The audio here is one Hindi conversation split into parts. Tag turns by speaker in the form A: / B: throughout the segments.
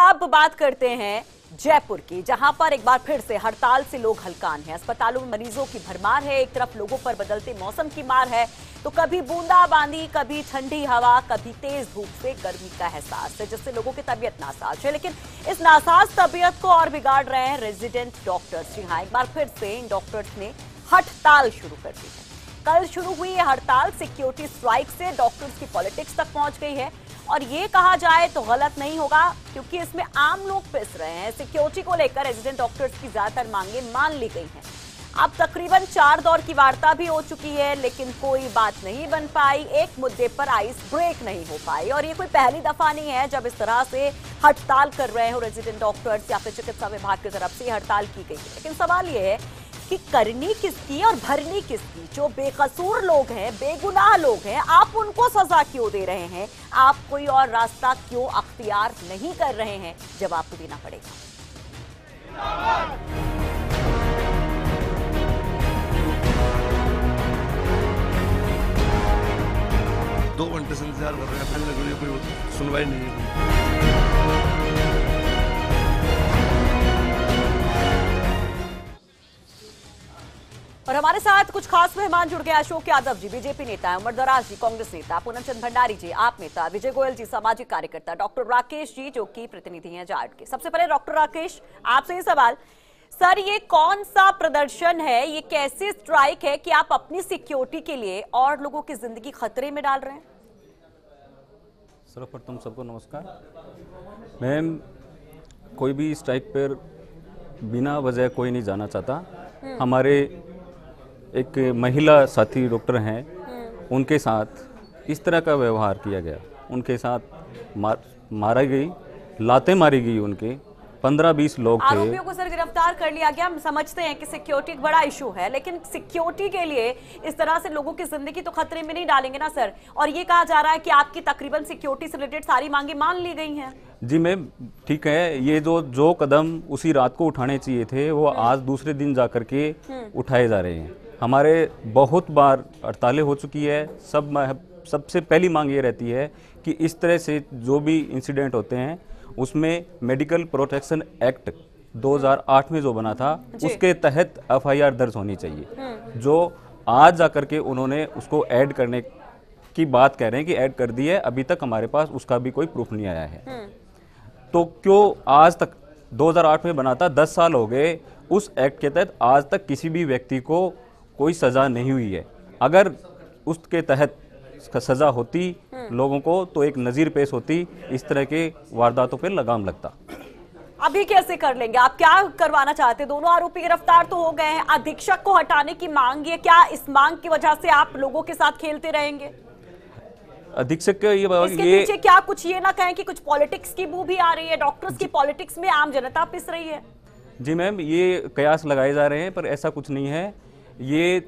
A: अब बात करते हैं जयपुर की, जहां पर एक बार फिर से हड़ताल से लोग हलकान हैं। अस्पतालों में मरीजों की भरमार है, एक तरफ लोगों पर बदलते मौसम की मार है, तो कभी बूंदाबांदी, कभी ठंडी हवा, कभी तेज धूप से गर्मी का एहसास है, जिससे लोगों की तबीयत नासाज है। लेकिन इस नासाज तबीयत को और बिगाड़ रहे हैं रेजिडेंट डॉक्टर्स। जी हाँ, एक बार फिर से इन डॉक्टर्स ने हड़ताल शुरू कर दी है। कल शुरू हुई ये हड़ताल सिक्योरिटी स्ट्राइक से डॉक्टर्स की पॉलिटिक्स तक पहुंच गई है, और ये कहा जाए तो गलत नहीं होगा, क्योंकि इसमें आम लोग पिस रहे हैं। सिक्योरिटी को लेकर रेजिडेंट डॉक्टर्स की ज्यादातर मांगे मान ली गई हैं। अब तकरीबन 4 दौर की वार्ता भी हो चुकी है, लेकिन कोई बात नहीं बन पाई, एक मुद्दे पर आइस ब्रेक नहीं हो पाई। और ये कोई पहली दफा नहीं है जब इस तरह से हड़ताल कर रहे हो रेजिडेंट डॉक्टर्स या फिर चिकित्सा विभाग की तरफ से हड़ताल की गई है। लेकिन सवाल ये है कि करनी किसकी और भरनी किसकी? जो बेकसूर लोग हैं, बेगुनाह लोग हैं, आप उनको सजा क्यों दे रहे हैं? आप कोई और रास्ता क्यों अख्तियार नहीं कर रहे हैं? जवाब तो देना पड़ेगा।
B: 2 घंटे से इंतजार कर रहे हैं, कोई सुनवाई नहीं है।
A: और हमारे साथ कुछ खास मेहमान जुड़ गए। अशोक यादव जी, बीजेपी नेता है, उमर दराज जी, कांग्रेस नेता, पूनम चंद भंडारी जी, आप नेता, विजय गोयल जी, सामाजिक कार्यकर्ता, डॉक्टर राकेश जी, जो कि प्रतिनिधि हैं जाट के। सबसे पहले डॉक्टर राकेश, आपसे ये सवाल, सर ये कौन सा प्रदर्शन है, ये कैसे स्ट्राइक है कि आप अपनी सिक्योरिटी के लिए और लोगों की जिंदगी खतरे में डाल रहे हैं?
C: सर्वप्रथम सबको नमस्कार। मैम, कोई भी स्ट्राइक पर बिना वजह कोई नहीं जाना चाहता। हमारे एक महिला साथी डॉक्टर हैं, उनके साथ इस तरह का व्यवहार किया गया, उनके साथ मारा गई, लातें मारी गई, उनके 15-20 लोग थे।
A: आरोपियों को सर गिरफ्तार कर लिया गया। हम समझते हैं कि सिक्योरिटी एक बड़ा इशू है, लेकिन सिक्योरिटी के लिए इस तरह से लोगों की जिंदगी तो खतरे में नहीं डालेंगे ना सर? और ये कहा जा रहा है कि आपकी तकरीबन सिक्योरिटी से रिलेटेड सारी मांगे मान ली गई हैं।
C: जी मैम, ठीक है, ये जो कदम उसी रात को उठाने चाहिए थे, वो आज दूसरे दिन जाकर के उठाए जा रहे हैं। हमारे बहुत बार हड़तालें हो चुकी है। सबसे पहली मांग ये रहती है कि इस तरह से जो भी इंसिडेंट होते हैं उसमें मेडिकल प्रोटेक्शन एक्ट 2008 में जो बना था, उसके तहत एफआईआर दर्ज होनी चाहिए। जो आज जाकर के उन्होंने उसको ऐड करने की बात कह रहे हैं कि ऐड कर दी है, अभी तक हमारे पास उसका भी कोई प्रूफ नहीं आया है। तो क्यों आज तक 2008 में बना था, 10 साल हो गए, उस एक्ट के तहत आज तक किसी भी व्यक्ति को कोई सजा नहीं हुई है। अगर उसके तहत सजा होती लोगों को, तो एक नज़ीर पेश होती, इस तरह के वारदातों पर लगाम लगता।
A: अभी कैसे कर लेंगे? आप क्या करवाना चाहते हैं? दोनों आरोपी गिरफ्तार तो हो गए हैं, अधीक्षक को हटाने की मांग है, क्या इस मांग की वजह से आप लोगों के साथ खेलते रहेंगे?
C: अधीक्षक के
A: इसके पीछे क्या कुछ ये ना कहें कि कुछ पॉलिटिक्स की बू भी आ रही है? डॉक्टर्स की पॉलिटिक्स में आम जनता पिस रही है।
C: जी मैम, ये कयास लगाए जा रहे हैं, पर ऐसा कुछ नहीं है। ये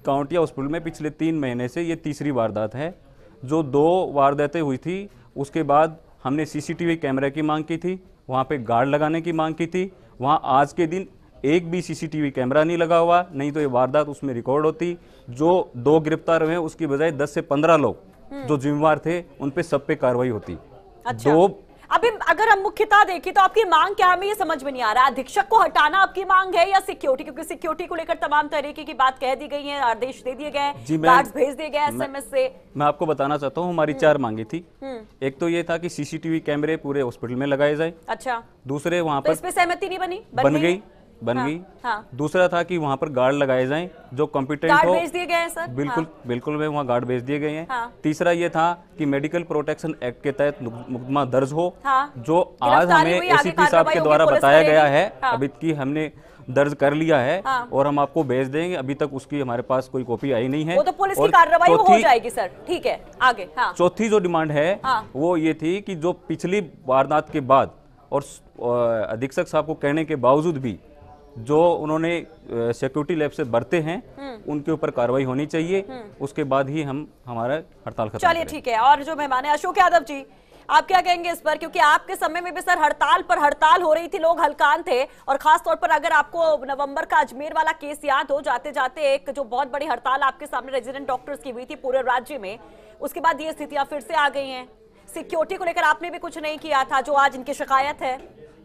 C: काउंटिया हॉस्पिटल में पिछले 3 महीने से ये तीसरी वारदात है। जो 2 वारदातें हुई थी, उसके बाद हमने सीसीटीवी कैमरे की मांग की थी, वहाँ पे गार्ड लगाने की मांग की थी। वहाँ आज के दिन एक भी सीसीटीवी कैमरा नहीं लगा हुआ, नहीं तो ये वारदात उसमें रिकॉर्ड होती। जो 2 गिरफ्तार हुए, उसकी बजाय 10 से 15 लोग जो जिम्मेवार थे, उन पे सब पे कार्रवाई होती।
A: अच्छा। अभी अगर हम मुख्यतः देखें तो आपकी मांग क्या है, हमें ये समझ में नहीं आ रहा। अधीक्षक को हटाना आपकी मांग है या सिक्योरिटी? क्योंकि सिक्योरिटी को लेकर तमाम तरीके की बात कह दी गई है, आदेश दे दिए गए, गार्ड्स भेज दिए गए एसएमएस से।
C: मैं आपको बताना चाहता हूँ, हमारी 4 मांगी थी। एक तो ये था कि सीसीटीवी कैमरे पूरे हॉस्पिटल में लगाए जाए।
A: अच्छा।
C: दूसरे वहाँ पर
A: इस पे सहमति नहीं बनी?
C: बन गई। दूसरा था कि वहाँ पर गार्ड लगाए जाएं जो कॉम्पिटेंट हो।
A: भेज दिए गए हैं सर?
C: बिल्कुल में वहाँ गार्ड भेज दिए गए हैं। तीसरा ये था कि मेडिकल प्रोटेक्शन एक्ट के तहत मुकदमा दर्ज हो। जो आज हमें एसीपी साहब के द्वारा बताया गया है, अभी की हमने दर्ज कर लिया है और हम आपको भेज देंगे। अभी तक उसकी हमारे पास कोई कॉपी आई नहीं है।
A: वो तो पुलिस की कार्रवाई हो जाएगी सर, ठीक है, आगे।
C: चौथी जो डिमांड है वो ये थी कि जो पिछली वारदात के बाद और अधीक्षक साहब को कहने के बावजूद भी जो उन्होंने सिक्योरिटी लैब से बरते हैं, उनके ऊपर कार्रवाई होनी चाहिए। उसके बाद ही हम हमारा हड़ताल खत्म।
A: चलिए ठीक है। और जो मेहमान है अशोक यादव जी, आप क्या कहेंगे इस पर? क्योंकि आपके समय में भी सर हड़ताल पर हड़ताल हो रही थी, लोग हलकान थे, और खास तौर पर अगर आपको नवंबर का अजमेर वाला केस याद हो, जाते जाते एक जो बहुत बड़ी हड़ताल आपके सामने रेजिडेंट डॉक्टर्स की हुई थी पूरे राज्य में, उसके बाद ये स्थितियां फिर से आ गई हैं। सिक्योरिटी को लेकर आपने भी कुछ नहीं किया था, जो आज इनकी शिकायत है?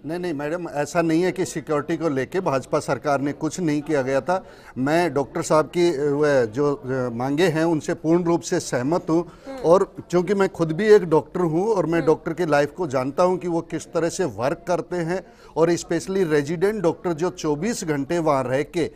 D: नहीं मैडम, ऐसा नहीं है कि सिक्योरिटी को लेके भाजपा सरकार ने कुछ नहीं किया गया था। मैं डॉक्टर साहब की वह जो मांगे हैं उनसे पूर्ण रूप से सहमत हूं, और क्योंकि मैं खुद भी एक डॉक्टर हूं और मैं डॉक्टर की लाइफ को जानता हूं कि वो किस तरह से वर्क करते हैं, और स्पेशली रेजिडेंट डॉक्टर जो 24 घंटे वहाँ रह के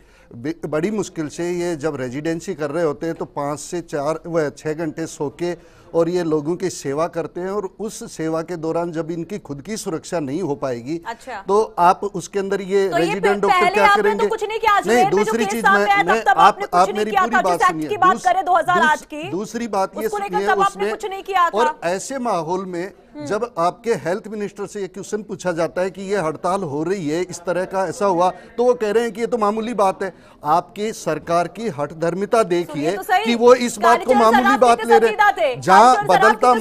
D: बड़ी मुश्किल से ये जब रेजिडेंसी कर रहे होते हैं तो 5 से 4 व 6 घंटे सो के और ये लोगों की सेवा करते हैं, और उस सेवा के दौरान जब इनकी खुद की सुरक्षा नहीं हो पाएगी,
A: अच्छा।
D: तो आप उसके अंदर ये
A: तो
D: रेजिडेंट डॉक्टर क्या करेंगे?
A: तो कुछ नहीं किया।
D: नहीं, दूसरी चीज मैं आप मेरी पूरी बात सुनिए। दूसरी बात ये सुनिए, उसमें और ऐसे माहौल में जब आपके हेल्थ मिनिस्टर से ये क्वेश्चन पूछा जाता है कि ये हड़ताल हो रही है, इस तरह का ऐसा हुआ, तो वो कह रहे हैं कि ये तो मामूली बात है। आपकी सरकार की हठधर्मिता देखिए कि वो इस बात को मामूली बात ले रहे हैं। जहाँ बदलता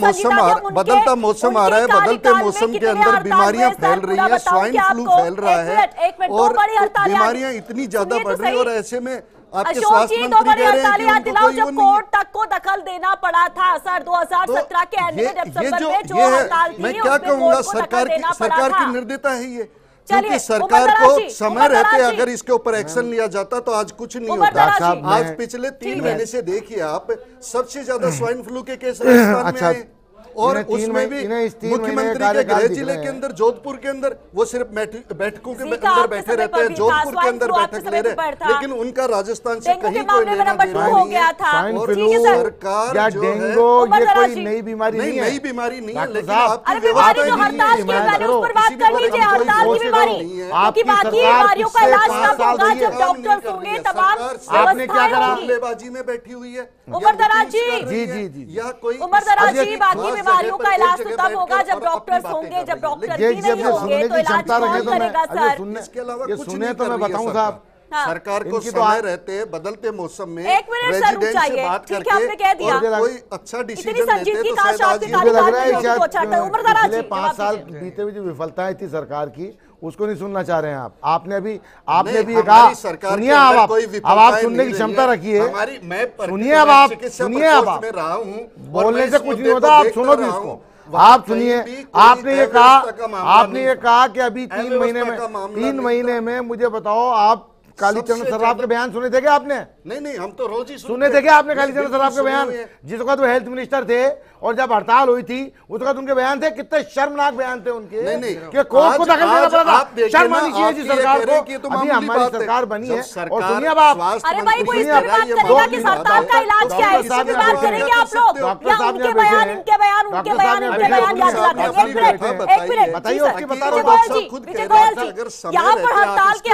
D: मौसम आ रहा है, बदलते मौसम के अंदर बीमारियां फैल रही है, स्वाइन फ्लू फैल रहा है और बीमारियां इतनी ज्यादा बढ़ रही है, और ऐसे में आपके स्वास्थ्य मंत्री कह रहे हैं कि उनको कोई
A: जब कोर्ट तक को दखल देना पड़ा था सर 2017 के एंड में, जो हड़ताल थी,
D: मैं क्या कहूंगा, सरकार की निर्दयता है ये। क्योंकि सरकार को समय रहते अगर इसके ऊपर एक्शन लिया जाता तो आज कुछ नहीं होता। आज पिछले 3 महीने से देखिए आप, सबसे ज्यादा स्वाइन फ्लू के केस राजस्थान में आए, और उसमें भी मुख्यमंत्री के गृह जिले के अंदर, जोधपुर के अंदर, वो सिर्फ बैठकों के अंदर बैठे रहते हैं, जोधपुर के अंदर बैठक ले रहे, लेकिन उनका राजस्थान से कहीं कोई लेना देना नहीं है। और सरकार जो है,
E: ये कोई नई बीमारी नहीं है,
D: नई बीमारी नहीं है, लेकिन आपकी
A: आपने क्या करा,
D: बल्लेबाजी में बैठी हुई है
A: उमरदराज जी।
E: जी
D: या कोई
A: उमरदराज जी, बाकी बीमारियों का इलाज तो तब होगा जब डॉक्टर्स होंगे, जब डॉक्टर ही नहीं होंगे तो इलाज कौन करेगा सर?
D: इसके अलावा कुछ
E: सुने तो मैं बताऊं साहब,
D: सरकार को समय रहते बदलते मौसम में
A: एक मिनट सर रुक जाइए, ठीक है आपने कह दिया,
D: कोई अच्छा डिसीजन
A: इतनी
D: लेते
A: संजीदगी
D: तो
A: का
D: शायद आज
E: मुझे लग रहा है
A: पिछले
E: 5 साल बीते हुए जो विफलताएं थी सरकार की, उसको नहीं सुनना चाह रहे हैं आप। आपने भी ये कहा, सुनिए अब आप सुनने की क्षमता रखिए, सुनिए अब आप सुनिए, अब बोलने से कुछ नहीं होता, आप सुनो भी इसको, आप सुनिए। आपने ये कहा कि अभी 3 महीने में मुझे बताओ, आप कालीचरण सर्राफ के बयान सुने थे क्या आपने?
D: नहीं, हम तो रोज ही
E: सुने थे क्या आपने कालीचरण सर्राफ के बयान, जिस वक्त वो हेल्थ मिनिस्टर थे और जब हड़ताल हुई थी उस वक्त उनके बयान थे? कितने शर्मनाक बयान थे उनके, कि कोर्ट को दखल देना पड़ा था। शर्म आनी चाहिए जी सरकार को। अभी हमारी सरकार बनी है, और सुनिए अब आप,
A: अरे भाई कोई इस पर बात करेगा कि सरकार का इलाज क्या है, इस पर बात करेंगे आप लोग, या उनके बयान इनके बयान याद दिलाते हैं? एक मिनट
E: बताइए, उसकी बता रहा
A: विजय गोयल जी, यहाँ पर हड़ताल के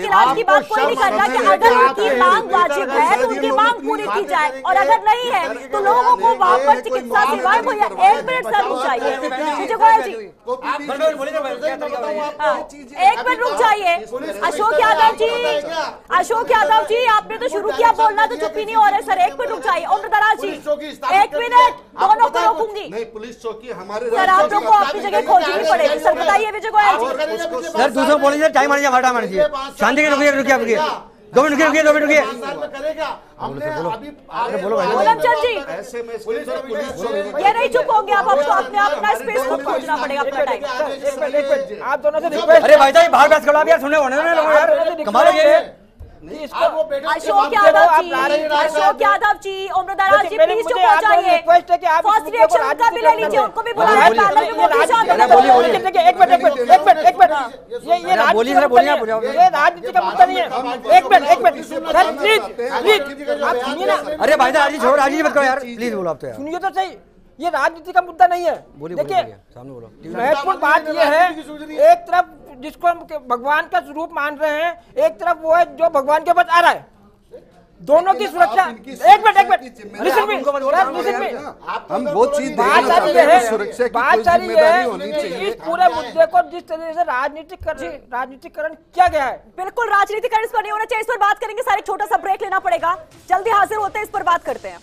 A: इलाज की बात कोई नहीं कर रहा कि अगर उनकी मांग वाजिब है तो उनकी मांग पूरी की जाए, और अगर नहीं है तो लोगों को वहां पर चिकित्सा सेवाएं मुहैया। एक मिनट सर रुक जाइए विजय गोयल जी, एक मिनट रुक जाइए। अशोक यादव जी, आपने तो शुरू किया बोलना तो चुप ही नहीं हो रहे सर। एक मिनट रुक जाइए उमरदराज जी, एक मिनट, दोनों को रोकूंगी।
D: नहीं, पुलिस चौकी हमारे
A: सर आप लोग को अपनी जगह खोजनी पड़ेगी सर। बताइए विजय गोयल जी।
F: सर दूसरा बोलिए, टाइम आने हटा मानिए, शांति के रुकिए 2 मिनट रुकिए।
A: बोलमचंद जी, ये नहीं चुप होंगे आप, आपको अपना स्पेस खुद खोजना पड़ेगा, अपना टाइम।
F: आप दोनों से रिक्वेस्ट, अरे भाई साहब बाहर बस खड़ा भी यार, सुनने होने दो लोग यार, कमाल है।
A: अशोक यादव जी, उमरदराज जी प्लीज चुप हो जाइए। फर्स्ट रिएक्शन उनका भी ले लीजिए, उनको भी बुलाइए।
F: एक मिनट, ये राजनीति का मुद्दा नहीं है। एक मिनट सर, प्लीज आप सुनिए ना। अरे भाई साहब छोड़ो, राजनीति मत करो यार, प्लीज बोलो आप तो यार, सुनिए तो सही, ये राजनीति का मुद्दा नहीं है। देखिए महत्वपूर्ण बात ये है, एक तरफ जिसको हम भगवान का स्वरूप मान रहे हैं, एक तरफ वो है जो भगवान के पास आ रहा है, दोनों की सुरक्षा। एक मिनट लिसन मी,
D: हम वो चीज
A: बात सारी ये है, इस पूरे मुद्दे को जिस तरह से राजनीतिकरण किया गया है, बिल्कुल राजनीतिकरण इस पर नहीं होना चाहिए। इस पर बात करेंगे सर, एक छोटा सा ब्रेक लेना पड़ेगा, जल्दी हाजिर होते हैं, इस पर बात करते हैं।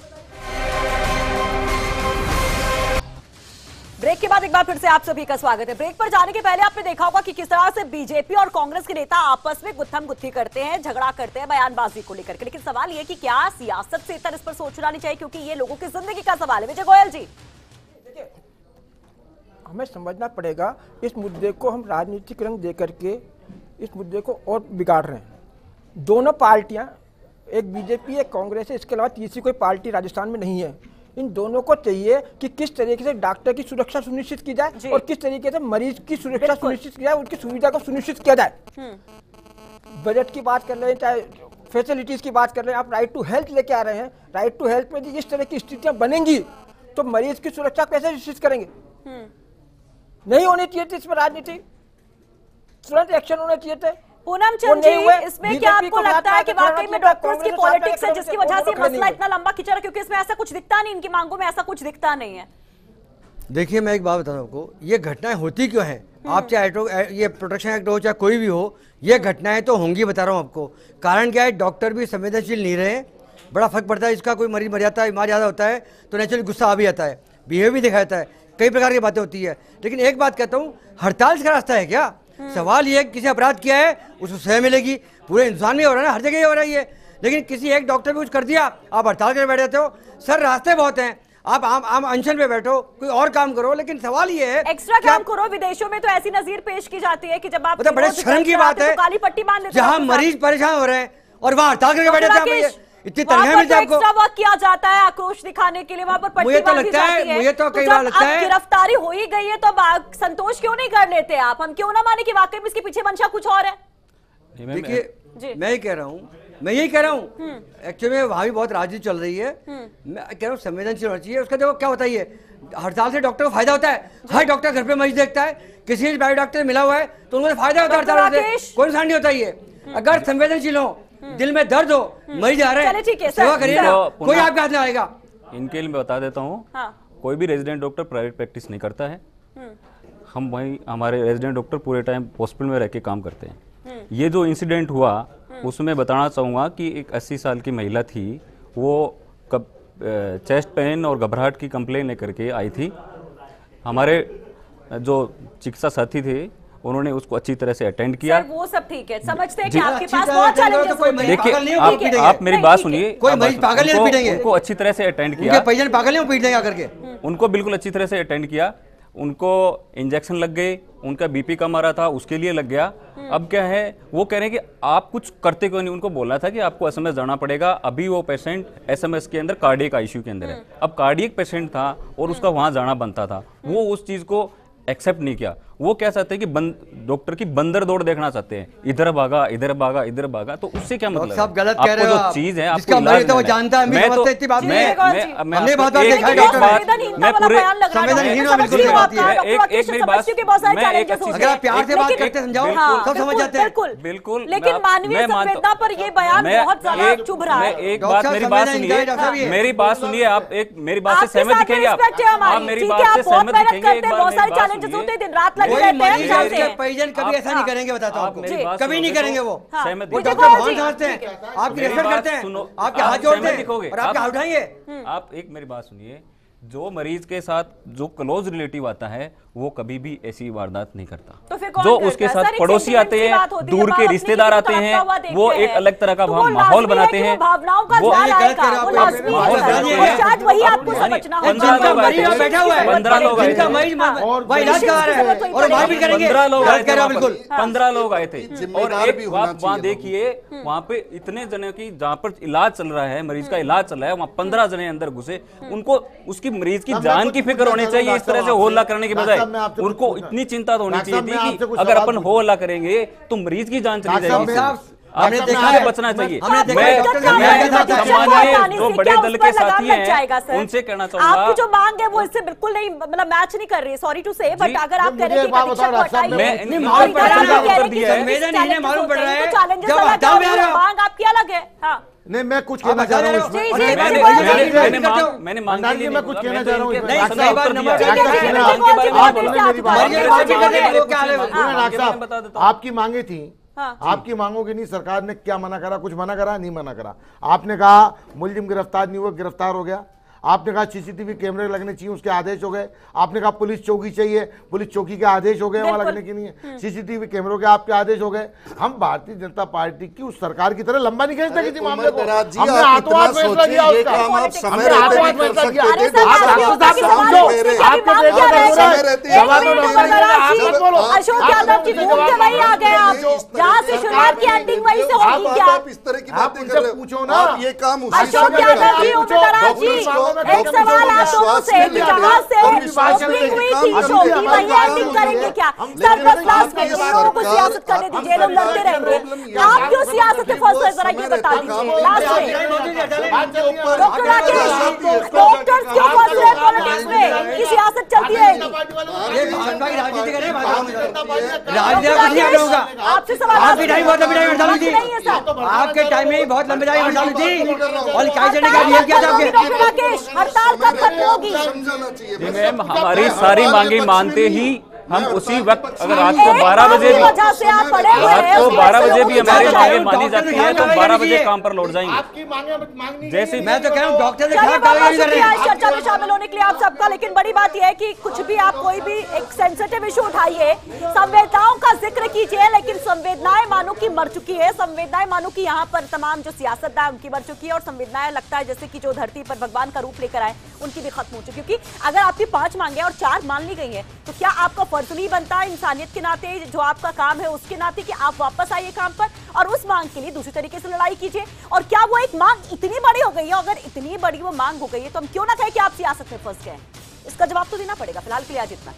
A: ब्रेक के बाद एक बार फिर से आप सभी का स्वागत है। ब्रेक पर जाने के पहले आपने देखा होगा कि किस तरह से बीजेपी और कांग्रेस के नेता आपस में गुत्थम गुत्थी करते हैं, झगड़ा करते हैं बयानबाजी को लेकर के। लेकिन सवाल ये कि क्या सियासत से इतर इस पर सोचना नहीं चाहिए, क्योंकि ये लोगों की जिंदगी का सवाल है। विजय गोयल जी,
F: हमें समझना पड़ेगा इस मुद्दे को हम राजनीतिक रंग दे करके इस मुद्दे को और बिगाड़ रहे हैं। दोनों पार्टियां, एक बीजेपी एक कांग्रेस है, इसके अलावा तीसरी कोई पार्टी राजस्थान में नहीं है। इन दोनों को चाहिए कि किस तरीके से डॉक्टर की सुरक्षा सुनिश्चित की जाए और किस तरीके से मरीज की सुरक्षा सुनिश्चित की जाए, उनकी सुविधा को सुनिश्चित किया जाए। बजट की बात कर रहे हैं, चाहे फैसिलिटीज की बात कर रहे हैं, आप राइट टू हेल्थ लेके आ रहे हैं। राइट टू हेल्थ में इस तरह की स्थितियां बनेंगी तो मरीज की सुरक्षा कैसे सुनिश्चित करेंगे? नहीं होनी चाहिए थी इसमें राजनीति, तुरंत एक्शन होने चाहिए थे।
A: पूनम चंद जी, इसमें क्या आपको लगता है कि वाकई में डॉक्टर्स की पॉलिटिक्स है जिसकी वजह से मसला इतना लंबा खिंचा रहा है? क्योंकि इसमें ऐसा कुछ दिखता नहीं, इनकी मांगों में ऐसा कुछ दिखता नहीं है।
G: देखिए, मैं एक बात बता दूं आपको, ये घटनाएं होती क्यों हैं? आप चाहे ये प्रोटेक्शन एक्ट हो चाहे कोई भी हो, ये घटनाएं तो होंगी, बता रहा हूँ आपको। कारण क्या है, डॉक्टर भी संवेदनशील नहीं रहे, बड़ा फर्क पड़ता है। इसका कोई मरीज मर जाता है, बीमार ज़्यादा होता है तो नेचुरली गुस्सा आ भी जाता है, बिहेव भी दिखा जाता है, कई प्रकार की बातें होती है। लेकिन एक बात कहता हूँ, हड़ताल का रास्ता है क्या? सवाल ये, किसी अपराध किया है उसको सजा मिलेगी, पूरे हिंदुस्तान में हो रहा है ना, हर जगह हो रहा है ये। लेकिन किसी एक डॉक्टर भी कुछ कर दिया, आप हड़ताल करके बैठ जाते हो। सर, रास्ते बहुत हैं, आप आम अनशन पे बैठो, कोई और काम करो। लेकिन सवाल ये है,
A: एक्स्ट्रा काम करो। विदेशों में तो ऐसी नजीर पेश की जाती है कि जब आप
G: बड़े शर्म की बात है,
A: काली पट्टी बांध लेते
G: जहाँ मरीज परेशान हो रहे हैं और वहाँ हड़ताल करके बैठे जाते हैं। इतनी तनख्वाह मिलती है आपको,
A: एक्स्ट्रा वर्क किया जाता है आक्रोश दिखाने के लिए, वहाँ पर पट्टी
G: मुझे तो
A: बांधी
G: लगता है,
A: जाती है।
G: मुझे तो कई बार लगता है
A: गिरफ्तारी हो ही गई है तो संतोष क्यों नहीं कर लेते आप? हम क्यों ना माने कि वाकई में इसके पीछे मंशा कुछ और है?
G: देखिए, मैं ही कह रहा हूँ, एक्चुअली में वहाँ भी बहुत राजनीति चल रही है। मैं कह रहा हूँ संवेदनशील होना चाहिए। उसका देखो क्या होता है, हड़ताल से डॉक्टर को फायदा होता है। हर डॉक्टर घर पे मरीज देखता है, किसी प्राइवेट डॉक्टर मिला हुआ है तो उनको फायदा होता है हड़ताल से, कोई नुकसान नहीं होता। ये अगर संवेदनशील हो, दिल में दर्द हो, मरीज आ रहे हैं, सेवा करिए ना, कोई आपके हाथ में आएगा।
C: इनके लिए मैं बता देता हूँ, कोई भी रेजिडेंट डॉक्टर प्राइवेट प्रैक्टिस नहीं करता है। हम वही, हमारे रेजिडेंट डॉक्टर पूरे टाइम हॉस्पिटल में रह के काम करते हैं। ये जो इंसिडेंट हुआ उसमें बताना चाहूँगा कि एक 80 साल की महिला थी, वो चेस्ट पेन और घबराहट की कंप्लेन लेकर के आई थी। हमारे जो चिकित्सा साथी थे उन्होंने उसको अच्छी तरह से अटेंड किया।
A: सर, वो सब ठीक है, समझते हैं कि आपके पास बहुत चैलेंजेस होते हैं।
C: देखिए, आप मेरी बात सुनिए,
G: कोई मरीज पागल नहीं पीटेंगे,
C: उनको अच्छी तरह से अटेंड किया।
G: पेशेंट पागल नहीं पीट देंगे आकर के,
C: उनको बिल्कुल अच्छी तरह से अटेंड किया। उनको इंजेक्शन लग गए, उनका बीपी कम आ रहा था उसके लिए लग गया। अब क्या है, वो कह रहे हैं कि आप कुछ करते क्यों नहीं? उनको बोलना था कि आपको एसएमएस जाना पड़ेगा। अभी वो पेशेंट एसएमएस के अंदर कार्डियक आईसीयू के अंदर है। अब कार्डियक पेशेंट था और उसका वहां जाना बनता था, वो उस चीज को एक्सेप्ट नहीं किया। वो क्या चाहते हैं कि डॉक्टर की बंदर दौड़ देखना चाहते हैं, इधर भागा इधर भागा इधर भागा। तो उससे क्या मतलब?
G: सब गलत कह रहे हो।
C: जो चीज है
G: आपको मरीज तो जानता है, मैं तो इतनी बात नहीं है। हमने बहुत बार देखा है डॉक्टर,
C: मैं पूरे
G: संवेदनहीन हो, बिल्कुल बात है।
C: एक मेरी बात,
G: मैं एक अगर आप प्यार से बात करते समझाओ, सब समझ जाते हैं।
C: बिल्कुल,
A: लेकिन मानवीय संवेदना पर ये बयान बहुत ज्यादा चुभ रहा है।
C: एक बात, मेरी बात सुनिए, मेरी बात सुनिए, आप एक मेरी बात से सहमत दिखेंगे? आप मेरी बात से सहमत दिखेंगे?
A: बहुत सारे चैलेंजेस होते हैं, दिन रात लगे रहते हैं।
G: पेशेंट कभी ऐसा नहीं करेंगे, बताता हूँ, कभी नहीं करेंगे। वो डॉक्टर बहुत समझते हैं, आपकी रिस्पेक्ट करते हैं, आपके हाथ जोड़ते हैं और आपके हाथ उठाएंगे।
C: आप एक मेरी बात सुनिए, जो मरीज के साथ जो क्लोज रिलेटिव आता है वो कभी भी ऐसी वारदात नहीं करता।
A: तो
C: जो उसके साथ पड़ोसी आते हैं, दूर के रिश्तेदार आते हैं, वो एक अलग तरह का माहौल बनाते हैं।
A: भावनाओं का ख्याल आएगा, वो लाजमी है, शायद वही आपको समझना होगा।
C: 15 लोग आए थे, 15 लोग आए थे, 15 लोग आए थे। और एक बात वहाँ देखिए, वहाँ पे इतने जने की जहाँ पर इलाज चल रहा है, मरीज का इलाज चल रहा है, वहाँ 15 जने अंदर घुसे। उनको उसकी मरीज की जान की फिक्र होनी चाहिए, इस तरह से होल्ला करने के बजाय उनको इतनी चिंता तो होनी चाहिए थी कि अगर अपन हो हल्ला करेंगे तो मरीज की जान चली जाएगी। आपने देखा है, बचना चाहिए। जो बड़े दल के साथी हैं उनसे कहना चाहूंगा,
A: आपकी जो मांग है वो इससे बिल्कुल नहीं, मतलब मैच नहीं कर रही, सॉरी टू से, बट अगर आप कह रहे हैं कि
G: मालूम पड़ रहा है
A: मांग आपकी अलग है। हाँ,
E: नहीं, मैं कुछ कहना चाह रहा हूँ,
C: मैंने मांगा नहीं,
E: मैं कुछ कहना चाह रहा हूँ। आपकी मांगे थी, आपकी मांगों की नहीं, सरकार ने क्या मना करा? कुछ मना करा? नहीं मना करा। आपने कहा मुलजिम गिरफ्तार नहीं हुआ, गिरफ्तार हो गया। आपने कहा सीसीटीवी कैमरे लगने चाहिए, उसके आदेश हो गए। आपने कहा पुलिस चौकी चाहिए, पुलिस चौकी के आदेश हो गए वहां लगने के लिए। सीसीटीवी कैमरों के आपके आदेश हो गए। हम भारतीय जनता पार्टी की उस सरकार की तरह लंबा नहीं खींचते किसी मामले को। हमने हाथों हाथ फैसला किया उसका, हमने हाथों हाथ फैसला किया।
A: अशोक यादव की घूम के वही आ गए आप, जहाँ से शुरुआत की एंडिंग वही से होगी क्या?
D: आप इस तरह की बातें कर रहे हो।
E: पूछो ना,
D: ये काम
A: अशोक यादव जी, ओमप्रकाश जी, एक सवाल आप दोनों से, जहाँ से ओपनिंग हुई थी शो की वही एंडिंग करेंगे क्या? सरप्लस में लोगों को सियासत करने दीजिए, लोग लड़ते रहेंगे। आप क्यों सियासत में फंस गए, जरा ये बता दीजिए लास्ट में। डॉक्टर राकेश, डॉक्टर्स क्यों फंस रहे हैं पॉलिटिक्स में? की सियासत चलती रहेगी।
G: राजनीति करें, राजनीति होगा।
A: आपसे सवाल,
G: आपके टाइम बहुत लंबी हड़ताल हुई थी, आपके टाइम में बहुत लंबी हड़ताल हुई थी और क्या किया था आपके?
A: डॉक्टर राकेश, हड़ताल कब खत्म होगी?
C: मैम हमारी सारी मांगे मानते ही हम उसी वक्त, अगर रात को 12 बजे भी, रात को 12 बजे भी हमारी मांगे मानी जाती है तो 12 बजे काम पर लौट जाएंगे। जैसे
G: मैं तो कह रहा हूँ डॉक्टर ने
A: चर्चा में शामिल होने के लिए आप सबका, लेकिन बड़ी बात यह है कि कुछ भी आप कोई भी एक सेंसिटिव इशू उठाइए, संवेदनाओं का जिक्र कीजिए, लेकिन संवेदनाएं मानो की मर चुकी है। संवेदनाएं मानो की यहाँ पर तमाम जो सियासतदान उनकी मर चुकी है, और संवेदनाएं लगता है जैसे कि जो धरती पर भगवान का रूप लेकर आए उनकी भी खत्म हो चुकी है। क्योंकि अगर आपकी 5 मांगे और 4 मान ली गई है तो क्या आपका फर्ज नहीं बनता है इंसानियत के नाते, जो आपका काम है उसके नाते, कि आप वापस आइए काम पर और उस मांग के लिए दूसरी तरीके से लड़ाई कीजिए? और क्या वो एक मांग इतनी बड़ी हो गई है? अगर इतनी बड़ी वो मांग हो गई है तो हम क्यों ना कहें कि आप सियासत में फंस गए? इसका जवाब तो देना पड़ेगा। फिलहाल के लिए आज इतना।